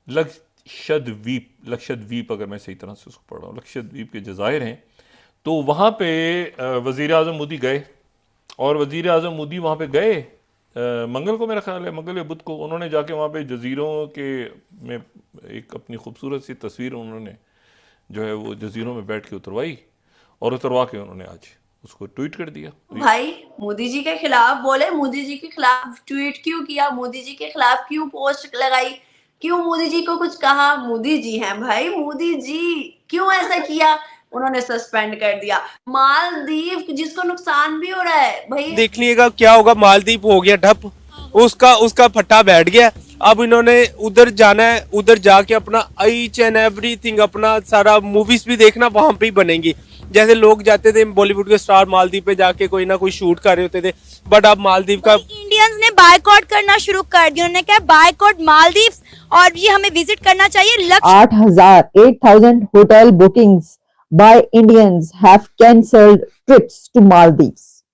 लक्षद्वीप अगर मैं सही तरह से उसको पढ़ रहा हूँ, लक्षद्वीप के जज़ायर हैं। तो वहाँ पे वज़ीर आज़म मोदी गए, और वज़ीर आज़म मोदी वहाँ पे गए मंगल को, मेरा ख्याल है मंगल या बुध को। उन्होंने जाके वहाँ पे जज़ीरों के में एक अपनी खूबसूरत सी तस्वीर उन्होंने जो है वो जज़ीरों में बैठ के उतरवाई, और उतरवा के उन्होंने आज उसको ट्वीट कर दिया। भाई मोदी जी के खिलाफ बोले, मोदी जी के खिलाफ ट्वीट क्यों किया, मोदी जी के खिलाफ क्यों पोस्ट लगाई, क्यों मोदी जी को कुछ कहा? मोदी जी हैं भाई, मोदी जी क्यों ऐसा किया? उन्होंने सस्पेंड कर दिया। मालदीव जिसको नुकसान भी हो रहा है भाई, देख लीजिएगा क्या होगा। मालदीव हो गया ठप, उसका उसका फट्टा बैठ गया। अब इन्होंने उधर जाना है, उधर जाके अपना ईच एंड एवरीथिंग, अपना सारा मूवीज भी देखना वहां पे ही बनेंगी। जैसे लोग जाते थे बॉलीवुड के स्टार मालदीव पे जाके कोई ना कोई शूट कर रहे होते थे, बट अब मालदीव का इंडियंस ने बायकॉट करना शुरू कर दिया। उन्होंने कहा बायकॉट मालदीव्स, और ये हमें विजिट करना चाहिए। 8,000 hotel bookings by Indians have cancelled trips to Maldives.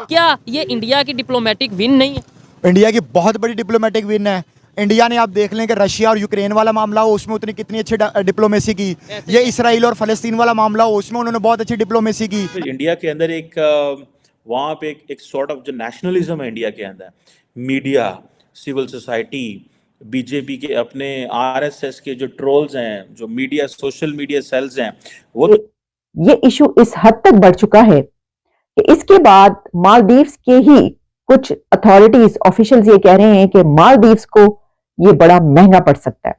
क्या ये इंडिया की डिप्लोमेटिक विन नहीं है? इंडिया की बहुत बड़ी डिप्लोमेटिक विन है। इंडिया ने आप देख लें कि रशिया और यूक्रेन वाला मामला हो उसमें उतनी कितनी अच्छी डिप्लोमेसी की, ये इसराइल और फलस्तीन वाला मामला हो उसमें उन्होंने बहुत अच्छी डिप्लोमेसी की। इंडिया के अंदर एक वहाँ पे एक सॉर्ट ऑफ जो नेशनलिज्म है इंडिया के अंदर, मीडिया, सिविल सोसाइटी, बीजेपी के अपने आरएसएस के जो ट्रोल्स हैं, जो मीडिया सोशल मीडिया सेल्स हैं, वो ये इशू इस हद तक बढ़ चुका है कि इसके बाद मालदीव्स के ही कुछ अथॉरिटीज ऑफिशियल्स ये कह रहे हैं कि मालदीव्स को ये बड़ा महंगा पड़ सकता है,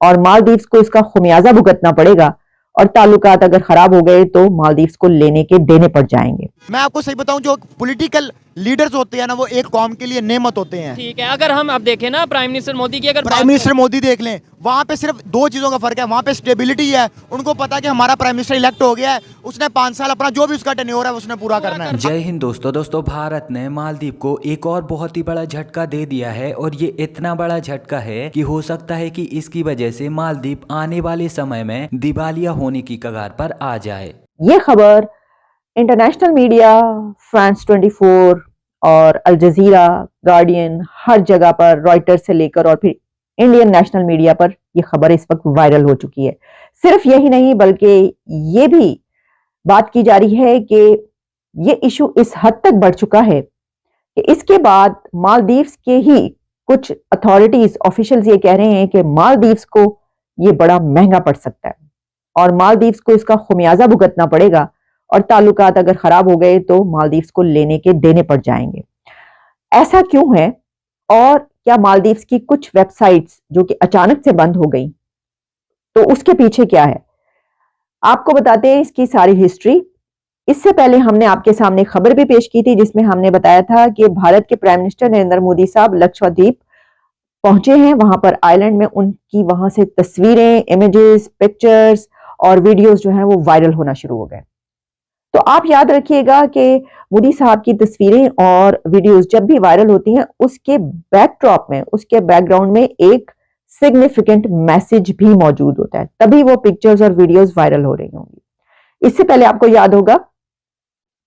और मालदीव्स को इसका खुमियाजा भुगतना पड़ेगा, और ताल्लुकात अगर खराब हो गए तो मालदीव्स को लेने के देने पड़ जाएंगे। मैं आपको सही बताऊं, जो पॉलिटिकल लीडर्स होते हैं ना, वो एक कौम के लिए नेमत होते हैं। ठीक है, अगर हम अब देखें ना प्राइम मिनिस्टर मोदी की, अगर प्राइम मिनिस्टर मोदी देख लें, वहाँ पे सिर्फ दो चीजों का फर्क है। वहाँ पे स्टेबिलिटी है, उनको पता है कि हमारा प्राइम मिनिस्टर इलेक्ट हो गया है, उसने 5 साल अपना जो भी उसका टेन्योर है उसने पूरा करना है। जय हिंद दोस्तों, भारत ने मालदीव को एक और बहुत ही बड़ा झटका दे दिया है, और ये इतना बड़ा झटका है कि हो सकता है कि इसकी वजह से मालदीव आने वाले समय में दिवालिया होने की कगार पर आ जाए। ये खबर इंटरनेशनल मीडिया, फ्रांस 24 और अल जजीरा, गार्डियन, हर जगह पर, रॉयटर्स से लेकर और फिर इंडियन नेशनल मीडिया पर यह खबर इस वक्त वायरल हो चुकी है। सिर्फ यही नहीं बल्कि ये भी बात की जा रही है कि ये इशू इस हद तक बढ़ चुका है कि इसके बाद मालदीव्स के ही कुछ अथॉरिटीज ऑफिशियल्स ये कह रहे हैं कि मालदीव्स को ये बड़ा महंगा पड़ सकता है, और मालदीव्स को इसका खुमियाजा भुगतना पड़ेगा, और ताल्लुकात अगर खराब हो गए तो मालदीव्स को लेने के देने पड़ जाएंगे। ऐसा क्यों है, और क्या मालदीव्स की कुछ वेबसाइट्स जो कि अचानक से बंद हो गई, तो उसके पीछे क्या है, आपको बताते हैं इसकी सारी हिस्ट्री। इससे पहले हमने आपके सामने खबर भी पेश की थी जिसमें हमने बताया था कि भारत के प्राइम मिनिस्टर नरेंद्र मोदी साहब लक्षद्वीप पहुंचे हैं। वहां पर आइलैंड में उनकी वहां से तस्वीरें, इमेजेस, पिक्चर्स और वीडियोस जो हैं वो वायरल होना शुरू हो गए। तो आप याद रखिएगा कि मोदी साहब की तस्वीरें और वीडियोस जब भी वायरल होती हैं, उसके बैकड्रॉप में, उसके बैकग्राउंड में एक सिग्निफिकेंट मैसेज भी मौजूद होता है, तभी वो पिक्चर्स और वीडियोस वायरल हो रही होंगी। इससे पहले आपको याद होगा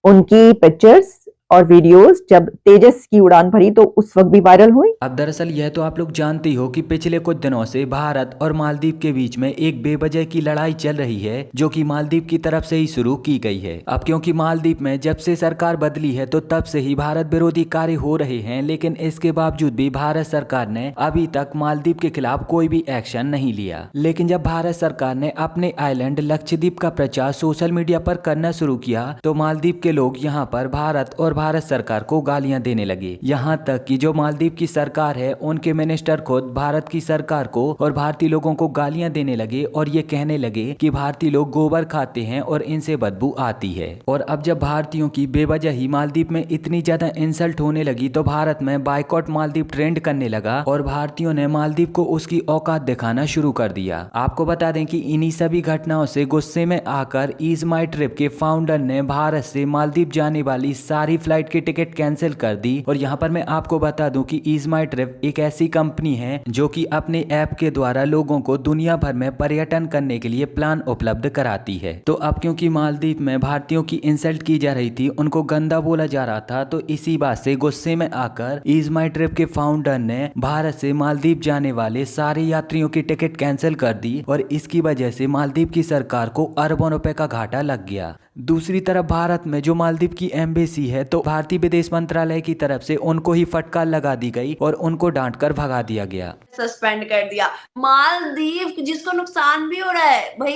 उनकी पिक्चर्स और वीडियोस जब तेजस की उड़ान भरी तो उस वक्त भी वायरल हुई। अब दरअसल यह तो आप लोग जानते हो कि पिछले कुछ दिनों से भारत और मालदीव के बीच में एक बेवजह की लड़ाई चल रही है, जो कि मालदीव की तरफ से ही शुरू की गई है। अब क्योंकि मालदीव में जब से सरकार बदली है तो तब से ही भारत विरोधी कार्य हो रहे हैं, लेकिन इसके बावजूद भी भारत सरकार ने अभी तक मालदीव के खिलाफ कोई भी एक्शन नहीं लिया। लेकिन जब भारत सरकार ने अपने आइलैंड लक्षद्वीप का प्रचार सोशल मीडिया पर करना शुरू किया तो मालदीव के लोग यहाँ पर भारत और भारत सरकार को गालियां देने लगे। यहाँ तक कि जो मालदीव की सरकार है उनके मिनिस्टर खुद भारत की सरकार को और भारतीय लोगों को गालियां देने लगे, और ये कहने लगे कि भारतीय लोग गोबर खाते हैं और इनसे बदबू आती है। और अब जब भारतीयों की बेवजह ही मालदीव में इतनी ज्यादा इंसल्ट होने लगी तो भारत में बायकॉट मालदीव ट्रेंड करने लगा, और भारतीयों ने मालदीव को उसकी औकात दिखाना शुरू कर दिया। आपको बता दें कि इन्हीं सभी घटनाओं से गुस्से में आकर ईज माई ट्रिप के फाउंडर ने भारत से मालदीव जाने वाली सारी फ्लाइट की टिकट कैंसिल कर दी। और यहाँ पर मैं आपको बता दूं कि ईज माई ट्रिप एक ऐसी कंपनी है जो कि अपने ऐप के द्वारा लोगों को दुनिया भर में पर्यटन करने के लिए प्लान उपलब्ध कराती है। तो अब क्योंकि मालदीव में भारतीयों की इंसल्ट की जा रही थी, उनको गंदा बोला जा रहा था, तो इसी बात से गुस्से में आकर ईज माई ट्रिप के फाउंडर ने भारत से मालदीव जाने वाले सारे यात्रियों की टिकट कैंसिल कर दी और इसकी वजह से मालदीव की सरकार को अरबों रुपए का घाटा लग गया। दूसरी तरफ भारत में जो मालदीव की एम्बेसी है, तो भारतीय विदेश मंत्रालय की तरफ से उनको ही फटकार लगा दी गई और उनको डांट कर भगा दिया गया, सस्पेंड कर दिया। मालदीव जिसको नुकसान भी हो रहा है भाई,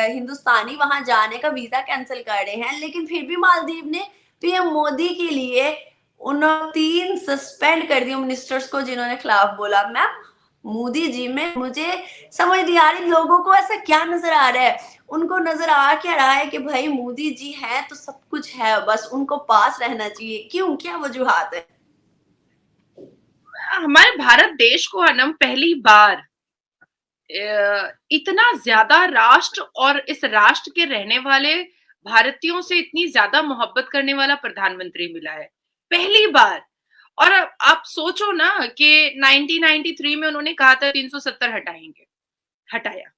हिंदुस्तानी वहां जाने का वीजा कैंसिल कर रहे हैं, लेकिन फिर भी मालदीव ने पीएम मोदी के लिए 3 सस्पेंड कर दिए मिनिस्टर्स को जिन्होंने खिलाफ बोला। मैम मोदी जी में मुझे समझ नहीं आ रही, लोगों को ऐसा क्या नजर आ रहा है? उनको नजर आ क्या रहा है कि भाई मोदी जी हैं तो सब कुछ है, बस उनको पास रहना चाहिए। क्यों, क्या वजूहात है? हमारे भारत देश को अनम पहली बार इतना ज्यादा राष्ट्र और इस राष्ट्र के रहने वाले भारतीयों से इतनी ज्यादा मोहब्बत करने वाला प्रधानमंत्री मिला है, पहली बार। और आप सोचो ना कि 1993 में उन्होंने कहा था 370 हटाएंगे, हटाया।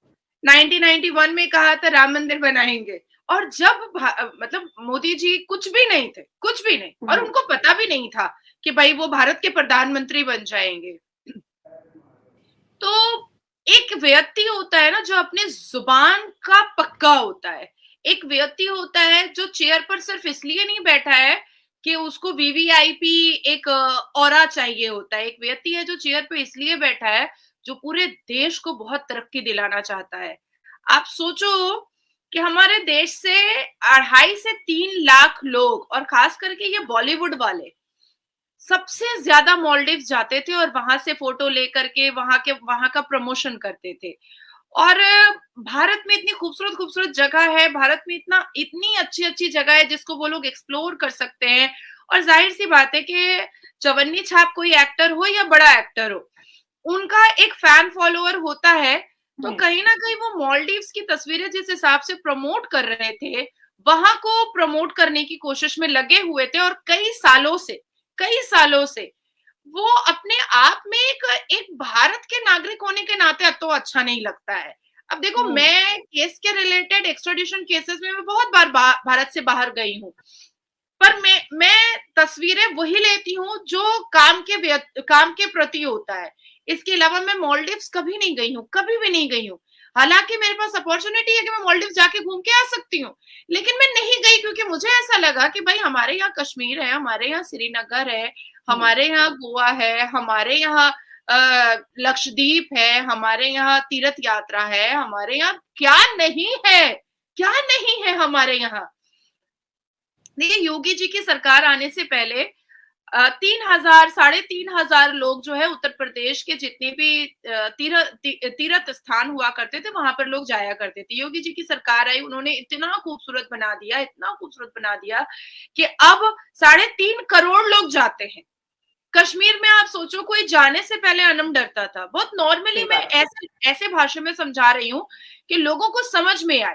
1991 में कहा था राम मंदिर बनाएंगे, और जब मतलब मोदी जी कुछ भी नहीं थे, कुछ भी नहीं, और उनको पता भी नहीं था कि भाई वो भारत के प्रधानमंत्री बन जाएंगे। तो एक व्यक्ति होता है ना जो अपने जुबान का पक्का होता है, एक व्यक्ति होता है जो चेयर पर सिर्फ इसलिए नहीं बैठा है कि उसको वीवीआईपी एक ऑरा चाहिए होता है, एक व्यक्ति है जो चेयर पे इसलिए बैठा है जो पूरे देश को बहुत तरक्की दिलाना चाहता है। आप सोचो कि हमारे देश से 2.5 से 3 लाख लोग, और खास करके ये बॉलीवुड वाले सबसे ज्यादा मालदीव्स जाते थे और वहां से फोटो लेकर के वहां का प्रमोशन करते थे। और भारत में इतनी खूबसूरत खूबसूरत जगह है, भारत में इतनी अच्छी अच्छी जगह है जिसको वो लोग एक्सप्लोर कर सकते हैं। और जाहिर सी बात है कि चवन्नी छाप कोई एक्टर हो या बड़ा एक्टर हो, उनका एक फैन फॉलोअर होता है। तो कहीं ना कहीं वो मालदीव्स की तस्वीरें जिस हिसाब से प्रमोट कर रहे थे, वहां को प्रमोट करने की कोशिश में लगे हुए थे। और कई सालों से वो अपने आप में एक भारत के नागरिक होने के नाते अब तो अच्छा नहीं लगता है। अब देखो, मैं केस के रिलेटेड एक्स्ट्राडिशन केसेस में मैं बहुत बार भारत से बाहर गई हूँ, पर मैं तस्वीरें वही लेती हूँ जो काम के प्रति होता है। इसके अलावा मैं मालदीव्स कभी नहीं गई हूँ, कभी भी नहीं गई हूँ। हालांकि मेरे पास अपॉर्चुनिटी है कि मैं मालदीव्स जाके घूम के आ सकती हूँ, लेकिन मैं नहीं गई क्योंकि मुझे ऐसा लगा कि भाई हमारे यहाँ कश्मीर है, हमारे यहाँ श्रीनगर है, हमारे यहाँ गोवा है, हमारे यहाँ लक्षद्वीप है, हमारे यहाँ तीर्थ यात्रा है, हमारे यहाँ क्या नहीं है हमारे यहाँ। देखिए, योगी जी की सरकार आने से पहले 3,000-3,500 लोग जो है उत्तर प्रदेश के जितने भी तीर्थ स्थान हुआ करते थे वहां पर लोग जाया करते थे। योगी जी की सरकार आई, उन्होंने इतना खूबसूरत बना दिया कि अब 3.5 करोड़ लोग जाते हैं। कश्मीर में आप सोचो, कोई जाने से पहले अनम डरता था। बहुत नॉर्मली मैं ऐसे भाषा में समझा रही हूँ कि लोगों को समझ में आए।